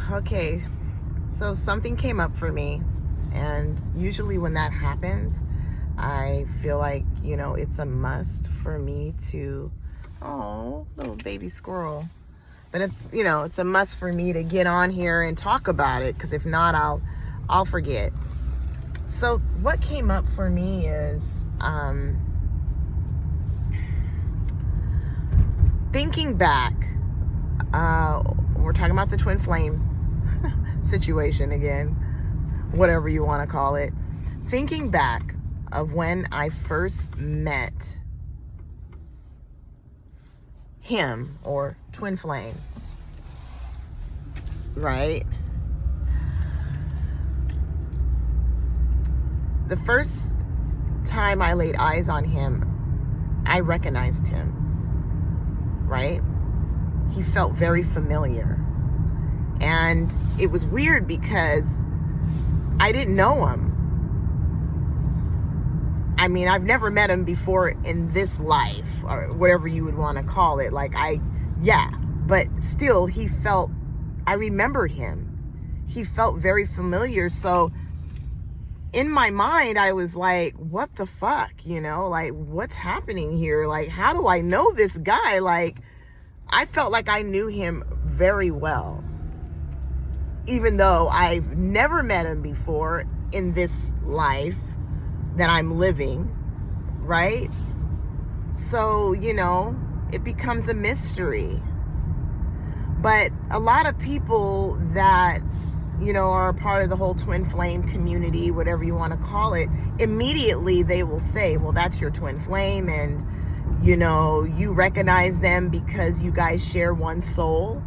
Okay, so something came up for me, and usually when that happens, I feel like, it's a must for me to, oh, little baby squirrel. But if, it's a must for me to get on here and talk about it, because if not, I'll forget. So what came up for me is thinking back. We're talking about the twin flame situation again, whatever you want to call it. Thinking back of when I first met him, or twin flame, right? The first time I laid eyes on him, I recognized him, right? He felt very familiar. And it was weird because I didn't know him. I mean, I've never met him before in this life, or whatever you would want to call it. But still, I remembered him. He felt very familiar. So in my mind, I was like, what the fuck, what's happening here? Like, how do I know this guy? Like, I felt like I knew him very well, even though I've never met him before in this life that I'm living, right? So, it becomes a mystery. But a lot of people that, are a part of the whole twin flame community, whatever you want to call it, immediately they will say, well, that's your twin flame, and you recognize them because you guys share one soul.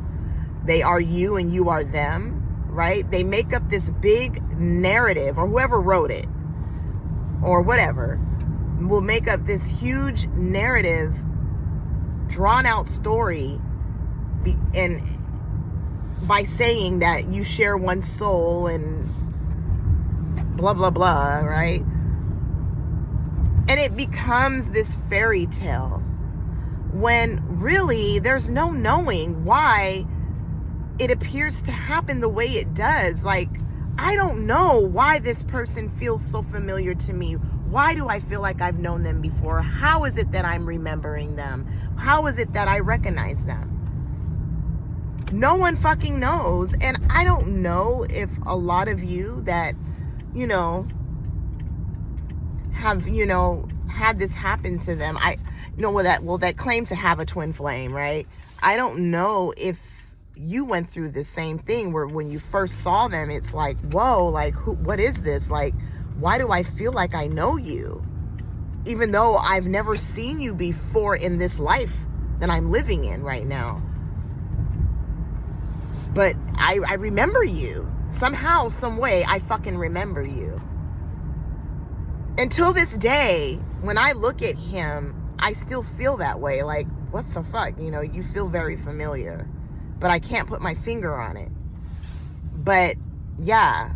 They are you and you are them, right? They make up this big narrative, or whoever wrote it, or whatever, will make up this huge narrative, drawn out story, and by saying that you share one soul and blah, blah, blah, right? And it becomes this fairy tale when really there's no knowing why it appears to happen the way it does. Like, I don't know why this person feels so familiar to me. Why do I feel like I've known them before? How is it that I'm remembering them? How is it that I recognize them? No one fucking knows. And I don't know if a lot of you that, have, had this happen to them. That claim to have a twin flame, right? I don't know if you went through the same thing where when you first saw them, it's like, whoa, like, what is this? Like, why do I feel like I know you? Even though I've never seen you before in this life that I'm living in right now. But I remember you. Somehow, some way, I fucking remember you. Until this day, when I look at him, I still feel that way. Like, what the fuck? You feel very familiar. But I can't put my finger on it. But, yeah,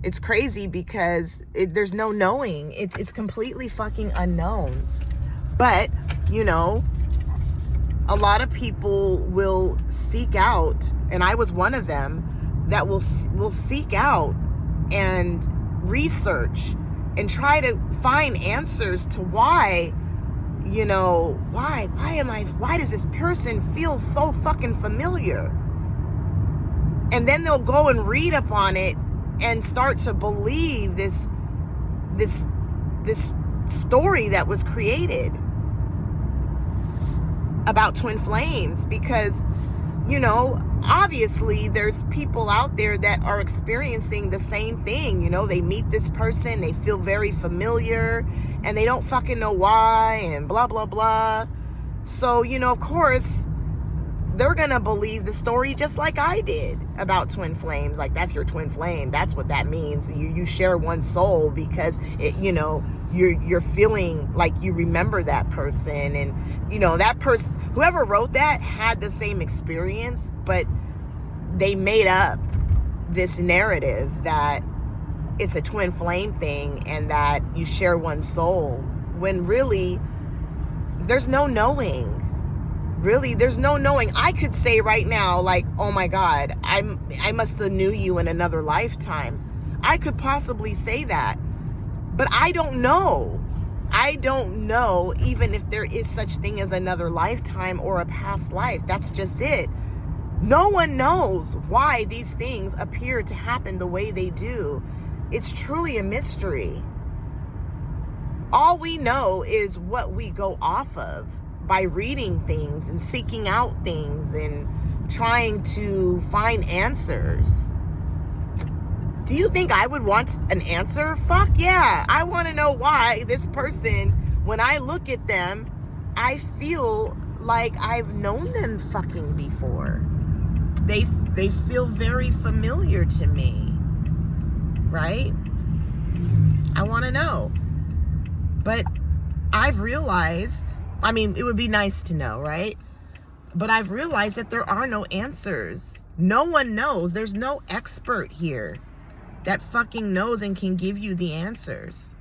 it's crazy because there's no knowing. It's completely fucking unknown. But, a lot of people will seek out, and I was one of them, that will seek out and research and try to find answers to why, why does this person feel so fucking familiar? And then they'll go and read up on it and start to believe this story that was created about twin flames, because obviously there's people out there that are experiencing the same thing. They meet this person, they feel very familiar, and they don't fucking know why, and blah, blah, blah. So, of course, they're gonna believe the story just like I did about twin flames. Like, that's your twin flame. That's what that means. You share one soul because you're feeling like you remember that person, and that person, whoever wrote that, had the same experience, but they made up this narrative that it's a twin flame thing and that you share one soul, when really there's no knowing. really, there's no knowing. I could say right now, like, oh my God, I must have knew you in another lifetime. I could possibly say that, but I don't know. I don't know even if there is such thing as another lifetime or a past life. That's just it. No one knows why these things appear to happen the way they do. It's truly a mystery. All we know is what we go off of by reading things and seeking out things and trying to find answers. Do you think I would want an answer? Fuck yeah. I want to know why this person, when I look at them, I feel like I've known them fucking before. They feel very familiar to me, right? I want to know. But I've realized, I mean, it would be nice to know, right? But I've realized that there are no answers. No one knows. There's no expert here that fucking knows and can give you the answers.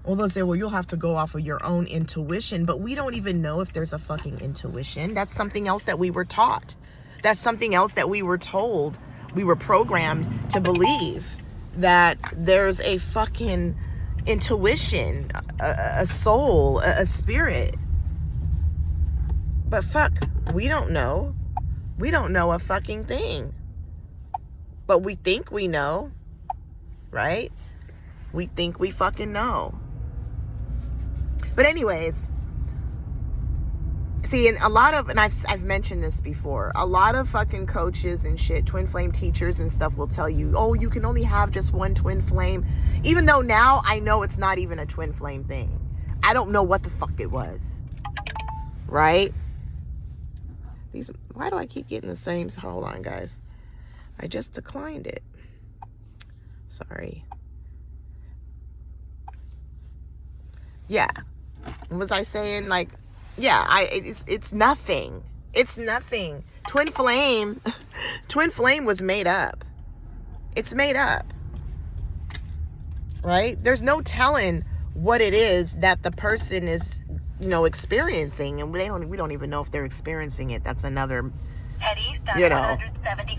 Well, they'll say, well, you'll have to go off of your own intuition, but we don't even know if there's a fucking intuition. That's something else that we were taught. That's something else that we were told. We were programmed to believe that there's a fucking intuition, a soul, a spirit. But fuck, we don't know. We don't know a fucking thing. But we think we know, right? We think we fucking know. But anyways, see, and a lot of, and I've mentioned this before, a lot of fucking coaches and shit, twin flame teachers and stuff will tell you, oh, you can only have just one twin flame. Even though now I know it's not even a twin flame thing. I don't know what the fuck it was. Right? Why do I keep getting the same? Hold on, guys. I just declined it. Sorry. Yeah. What was I saying? Like, yeah, it's nothing. It's nothing. Twin flame was made up. It's made up. Right? There's no telling what it is that the person is, experiencing, and we don't even know if they're experiencing it. That's another, head east on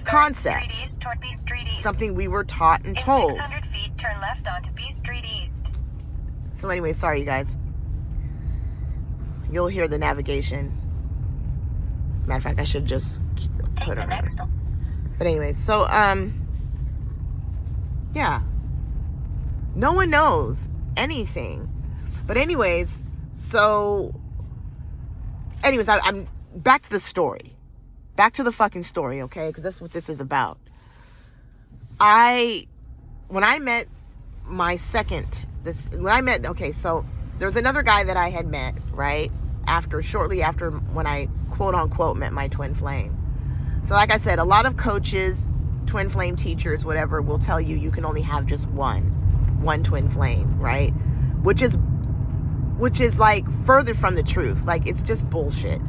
concept. Street East toward B Street East. Something we were taught and told. In 600 feet, turn left onto B Street East. So anyway, sorry you guys. You'll hear the navigation. Matter of fact, I should just put it on. But anyway, so yeah. No one knows anything. But anyways, I'm back to the story. Back to the fucking story, okay? Because that's what this is about. When I met my so there was another guy that I had met, right? Shortly after when I quote unquote met my twin flame. So like I said, a lot of coaches, twin flame teachers, whatever, will tell you you can only have just one twin flame, right? Which is like further from the truth. Like, it's just bullshit.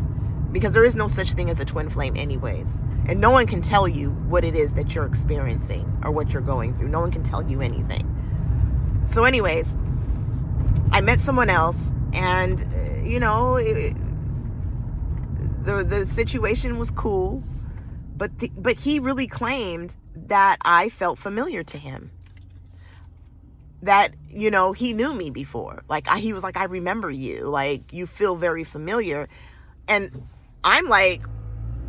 Because there is no such thing as a twin flame anyways. And no one can tell you what it is that you're experiencing or what you're going through. No one can tell you anything. So anyways, I met someone else, and, the situation was cool. But he really claimed that I felt familiar to him. That, he knew me before. Like, he was like, I remember you. Like, you feel very familiar. And I'm like,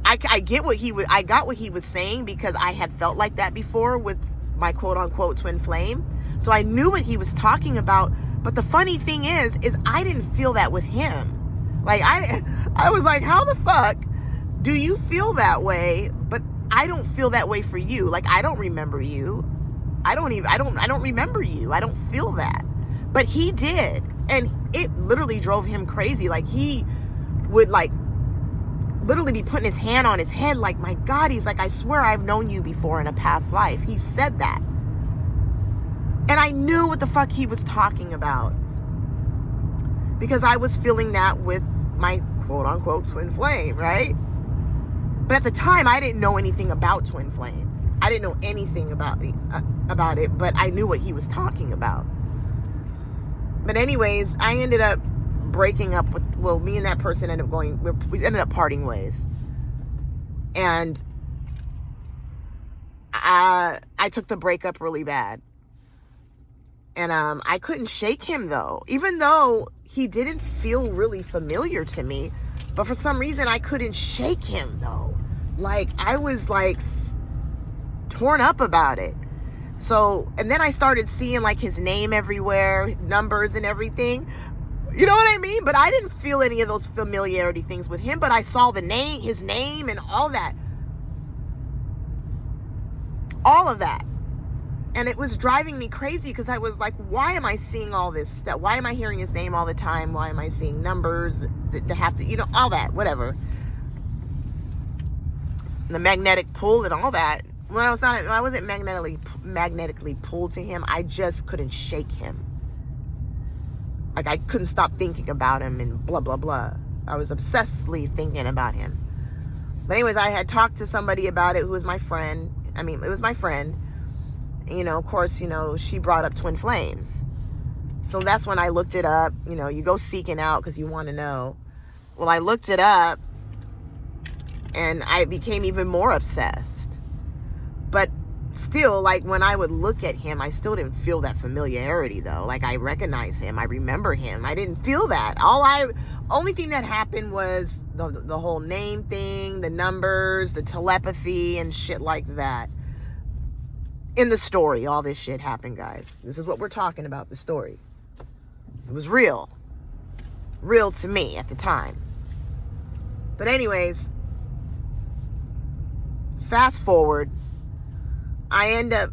I got what he was saying, because I had felt like that before with my quote unquote twin flame. So I knew what he was talking about. But the funny thing is I didn't feel that with him. Like, I was like, how the fuck do you feel that way? But I don't feel that way for you. Like, I don't remember you. I don't remember you. I don't feel that. But he did. And it literally drove him crazy. Like, he would literally be putting his hand on his head. Like, my God, he's like, I swear I've known you before in a past life. He said that. And I knew what the fuck he was talking about. Because I was feeling that with my quote unquote twin flame, right? But at the time, I didn't know anything about twin flames. I didn't know anything about it, but I knew what he was talking about. But anyways, I ended up breaking up with, well, me and that person ended up we ended up parting ways. And I took the breakup really bad. And I couldn't shake him though, even though he didn't feel really familiar to me. But for some reason, I couldn't shake him though. Like, I was like torn up about it. So, and then I started seeing like his name everywhere, numbers and everything. You know what I mean? But I didn't feel any of those familiarity things with him. But I saw his name and all that. All of that. And it was driving me crazy because I was like, why am I seeing all this stuff? Why am I hearing his name all the time? Why am I seeing numbers that have to, all that, whatever. The magnetic pull and all that. When I wasn't magnetically pulled to him. I just couldn't shake him. Like, I couldn't stop thinking about him and blah, blah, blah. I was obsessively thinking about him. But anyways, I had talked to somebody about it who was my friend. I mean, it was my friend. Of course, she brought up twin flames. So that's when I looked it up. You go seeking out because you want to know. Well, I looked it up and I became even more obsessed. But still, like, when I would look at him, I still didn't feel that familiarity though. Like, I recognize him. I remember him. I didn't feel that. Only thing that happened was the whole name thing, the numbers, the telepathy and shit like that. In the story, all this shit happened, guys. This is what we're talking about, the story. It was real. Real to me at the time. But anyways, fast forward, I end up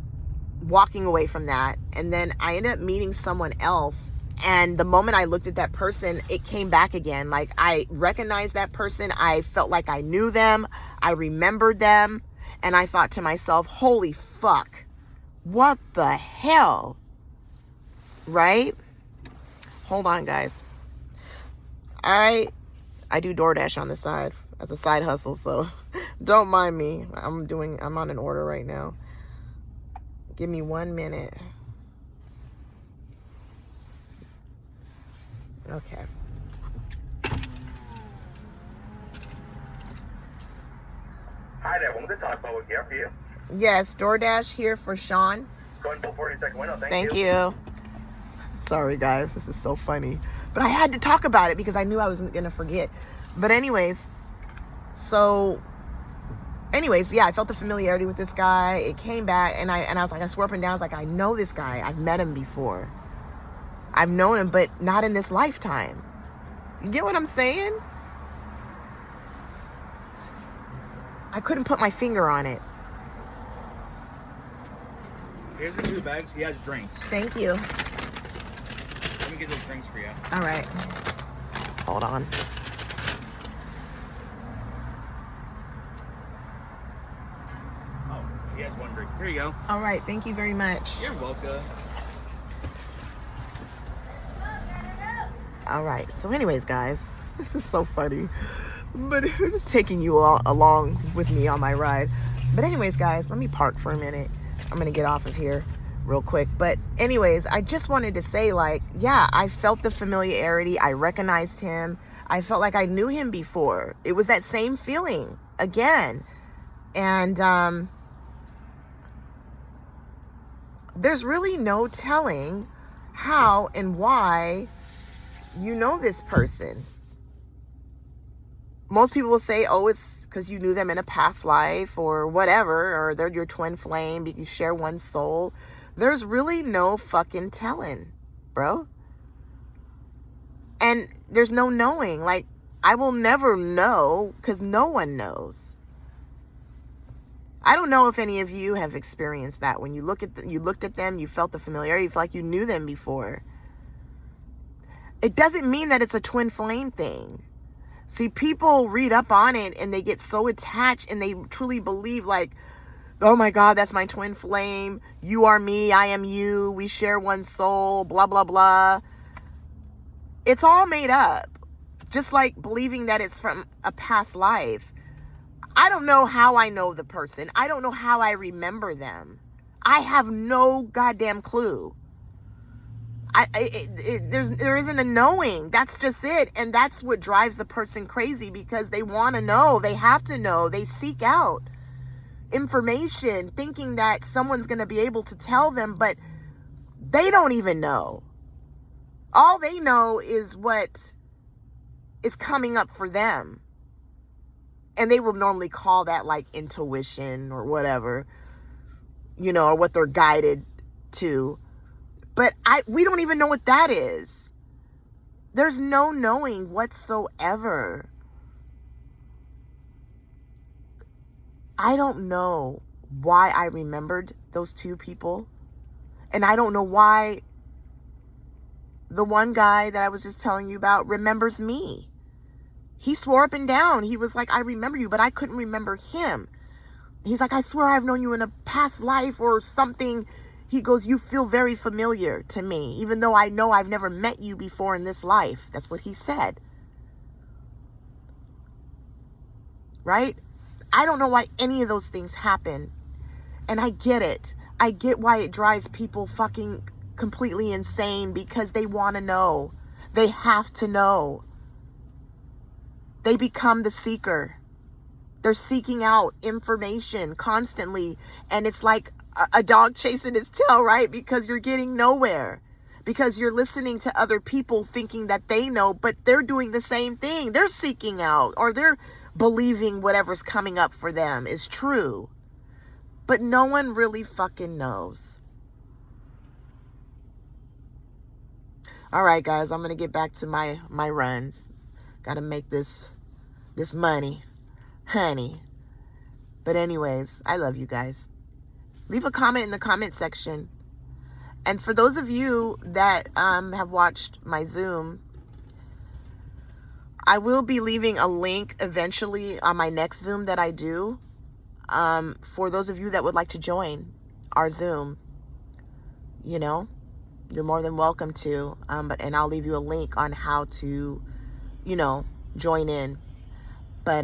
walking away from that. And then I ended up meeting someone else. And the moment I looked at that person, it came back again. Like, I recognized that person. I felt like I knew them. I remembered them. And I thought to myself, holy fuck. What the hell? Right? Hold on, guys. I do DoorDash on the side as a side hustle, so don't mind me. I'm on an order right now. Give me 1 minute. Okay. Hi there, what was the talk about here for you? Yes, DoorDash here for Sean. Go ahead and pull 40-second window. Thank you. Sorry, guys. This is so funny. But I had to talk about it because I knew I wasn't going to forget. But anyways, yeah, I felt the familiarity with this guy. It came back, and I was like, I swore up and down. I was like, I know this guy. I've met him before. I've known him, but not in this lifetime. You get what I'm saying? I couldn't put my finger on it. Here's the 2 bags. He has drinks. Thank you. Let me get those drinks for you. All right. Hold on. Oh, he has 1 drink. Here you go. All right. Thank you very much. You're welcome. All right. So anyways, guys, this is so funny. But taking you all along with me on my ride. But anyways, guys, let me park for a minute. I'm going to get off of here real quick. But anyways, I just wanted to say, like, yeah, I felt the familiarity. I recognized him. I felt like I knew him before. It was that same feeling again. And there's really no telling how and why you know this person. Most people will say, oh, it's because you knew them in a past life or whatever, or they're your twin flame, you share one soul. There's really no fucking telling, bro. And there's no knowing. Like, I will never know because no one knows. I don't know if any of you have experienced that. When you looked at them, you felt the familiarity, you felt like you knew them before. It doesn't mean that it's a twin flame thing. See, people read up on it and they get so attached and they truly believe, like, oh my God, that's my twin flame. You are me, I am you. We share one soul, blah, blah, blah. It's all made up. Just like believing that it's from a past life. I don't know how I know the person. I don't know how I remember them. I have no goddamn clue. There isn't a knowing. That's just it. And that's what drives the person crazy, because they want to know. They have to know. They seek out information thinking that someone's going to be able to tell them, but they don't even know. All they know is what is coming up for them. And they will normally call that like intuition or whatever, you know, or what they're guided to. But we don't even know what that is. There's no knowing whatsoever. I don't know why I remembered those two people. And I don't know why the one guy that I was just telling you about remembers me. He swore up and down. He was like, I remember you, but I couldn't remember him. He's like, I swear I've known you in a past life or something. He goes, you feel very familiar to me, even though I know I've never met you before in this life. That's what he said. Right? I don't know why any of those things happen. And I get it. I get why it drives people fucking completely insane, because they want to know. They have to know. They become the seeker. They're seeking out information constantly. And it's like a dog chasing its tail, right? Because you're getting nowhere. Because you're listening to other people thinking that they know, but they're doing the same thing. They're seeking out, or they're believing whatever's coming up for them is true. But no one really fucking knows. All right, guys, I'm going to get back to my runs. Got to make this money, honey. But anyways, I love you guys. Leave a comment in the comment section. And for those of you that have watched my Zoom, I will be leaving a link eventually on my next Zoom that I do, for those of you that would like to join our Zoom. You know, you're more than welcome to. And I'll leave you a link on how to, you know, join in. But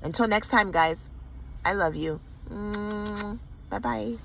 until next time, guys, I love you. Bye-bye.